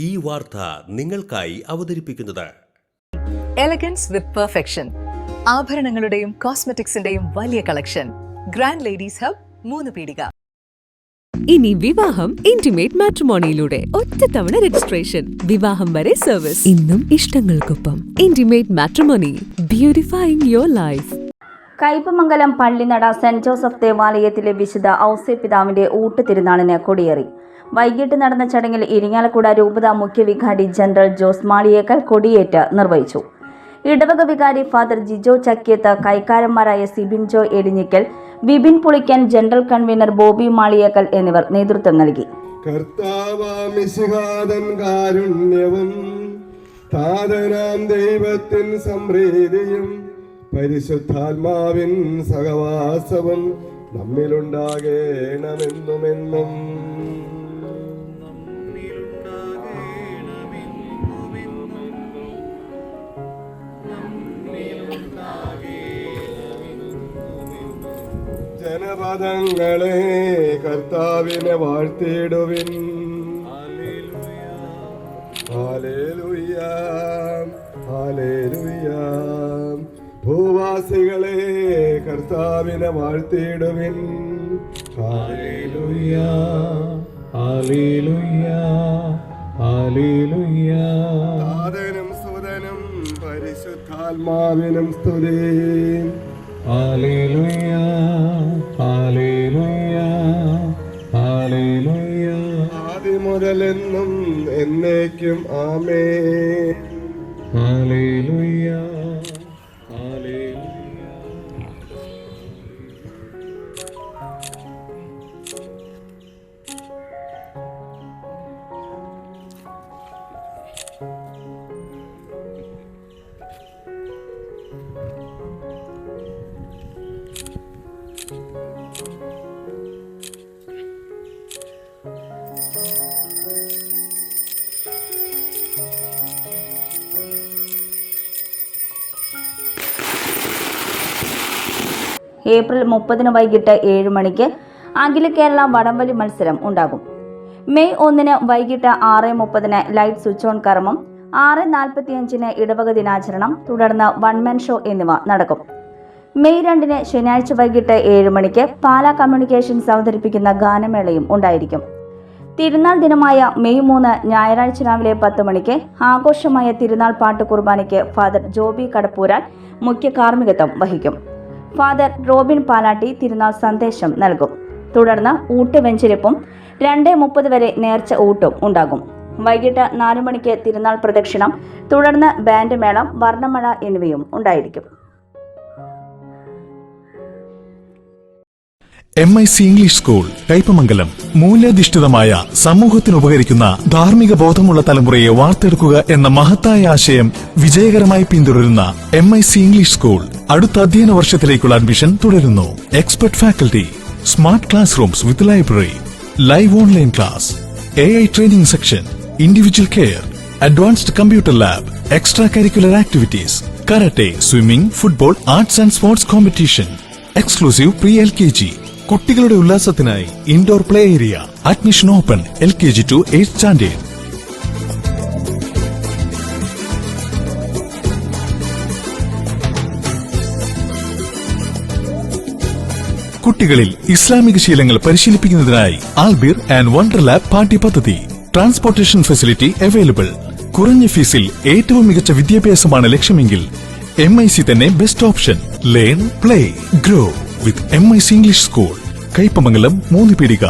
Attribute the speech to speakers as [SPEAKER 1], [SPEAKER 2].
[SPEAKER 1] ഈ വാർത്ത നിങ്ങൾക്കായി അവതരിപ്പിക്കുന്നത്
[SPEAKER 2] എലഗൻസ് വിത്ത് പെർഫെക്ഷൻ. ആഭരണങ്ങളുടെയും കോസ്മെറ്റിക്സിന്റെയും വലിയ കളക്ഷൻ. ഗ്രാൻഡ് ലേഡീസ് ഹബ്, 3 പീടിക.
[SPEAKER 3] ഇനി വിവാഹം ഇന്റിമേറ്റ് മാട്രിമോണിയിലൂടെ ഒറ്റത്തവണ രജിസ്ട്രേഷൻ, വിവാഹം വരെ സർവീസ്. ഇന്നും ഇഷ്ടങ്ങൾക്കൊപ്പം intimate matrimony, beautifying your life.
[SPEAKER 4] Kaipamangalam Pallinada saint Joseph ദേവാലയത്തിലെ വിശുദ്ധ ഔസേപ്പിതാവിന്റെ ഊട്ടുതിരുനാളിന് കൊടിയേറി. വൈകിട്ട് നടന്ന ചടങ്ങിൽ ഇരിങ്ങാലക്കുട രൂപത മുഖ്യ വികാരി ജനറൽ ജോസ് മാളിയേക്കൽ കൊടിയേറ്റ് നിർവഹിച്ചു. ഇടവക വികാരി ഫാദർ ജിജോ ചക്കിയത്ത്, കൈക്കാരന്മാരായ സിബിൻ ജോ എടിഞ്ഞിക്കൽ, വിപിൻ പുളിക്കൻ, ജനറൽ കൺവീനർ ബോബി മാളിയേക്കൽ എന്നിവർ നേതൃത്വം നൽകി.
[SPEAKER 5] ദൈവത്തിൻ സംപ്രീതിയും പരിശുദ്ധാത്മാവിൻ സഹവാസവും നമ്മിലുണ്ടാകേണമെന്നുമെന്നും. ജനപദങ്ങളെ കർത്താവിനെ വാഴ്ത്തിയിടുവിൻ. Hallelujah, hallelujah. ഭൂവാസികളെ കർത്താവിനെ വാഴ്ത്തിയിടുവിൻ. Hallelujah, hallelujah, hallelujah. താതനും സുതനും പരിശുദ്ധാത്മാവിനും സ്തുതി. Hallelujah, hallelujah, hallelujah. ആദിമുതലെന്നും എന്നേക്കും ആമേൻ. Hallelujah, hallelujah.
[SPEAKER 4] ഏപ്രിൽ 30 വൈകിട്ട് 7 മണിക്ക് അഖില കേരള വടംവലി മത്സരം ഉണ്ടാകും. മെയ് 1 വൈകിട്ട് 6:30 ലൈറ്റ് സ്വിച്ച് ഓൺ കർമ്മം, 6:45 ഇടവക ദിനാചരണം, തുടർന്ന് വൺമാൻ ഷോ എന്നിവ നടക്കും. മെയ് 2 ശനിയാഴ്ച വൈകിട്ട് 7 മണിക്ക് പാലാ കമ്മ്യൂണിക്കേഷൻസ് അവതരിപ്പിക്കുന്ന ഗാനമേളയും ഉണ്ടായിരിക്കും. തിരുനാൾ ദിനമായ മെയ് 3 ഞായറാഴ്ച രാവിലെ 10 മണിക്ക് ആഘോഷമായ തിരുനാൾ പാട്ട് കുർബാനയ്ക്ക് ഫാദർ ജോബി കടപ്പൂരാൻ മുഖ്യ കാർമ്മികത്വം വഹിക്കും. ഫാദർ റോബിൻ പാലാട്ടി തിരുനാൾ സന്ദേശം നൽകും. തുടർന്ന് ഊട്ട് വെഞ്ചരിപ്പും 2:30 വരെ നേർച്ച ഊട്ടും ഉണ്ടാകും. വൈകിട്ട് 4 മണിക്ക് തിരുനാൾ പ്രദക്ഷിണം, തുടർന്ന് ബാൻഡ് മേളം, വർണ്ണമഴ എന്നിവയും ഉണ്ടായിരിക്കും.
[SPEAKER 6] MIC English school Kaipamangalam. മൂല്യാധിഷ്ഠിതമായ സമൂഹത്തിന് ഉപകരിക്കുന്ന ധാർമ്മിക ബോധമുള്ള തലമുറയെ വാർത്തെടുക്കുക എന്ന മഹത്തായ ആശയം വിജയകരമായി പിന്തുടരുന്ന MIC ഇംഗ്ലീഷ് സ്കൂൾ അടുത്ത അധ്യയന വർഷത്തിലേക്കുള്ള അഡ്മിഷൻ തുടരുന്നു. Expert faculty, smart class rooms with library, live online class, AI training section, individual care, advanced computer lab, extra curricular activities, karate, swimming, football, arts and sports competition, exclusive pre LKG. കുട്ടികളുടെ ഉല്ലാസത്തിനായി indoor play area. Admission open LKG to 8th standard. കുട്ടികളിൽ ഇസ്ലാമിക ശീലങ്ങൾ പരിശീലിപ്പിക്കുന്നതിനായി ആൽബിർ and wonder lab പാഠ്യ പദ്ധതി. Transportation facility available. കുറഞ്ഞ ഫീസിൽ ഏറ്റവും മികച്ച വിദ്യാഭ്യാസമാണ് ലക്ഷ്യമെങ്കിൽ MIC തന്നെ best option. Learn, play, grow വിത്ത് MIC ഇംഗ്ലീഷ് സ്കൂൾ. കയ്പമംഗലം 3 പീടിക.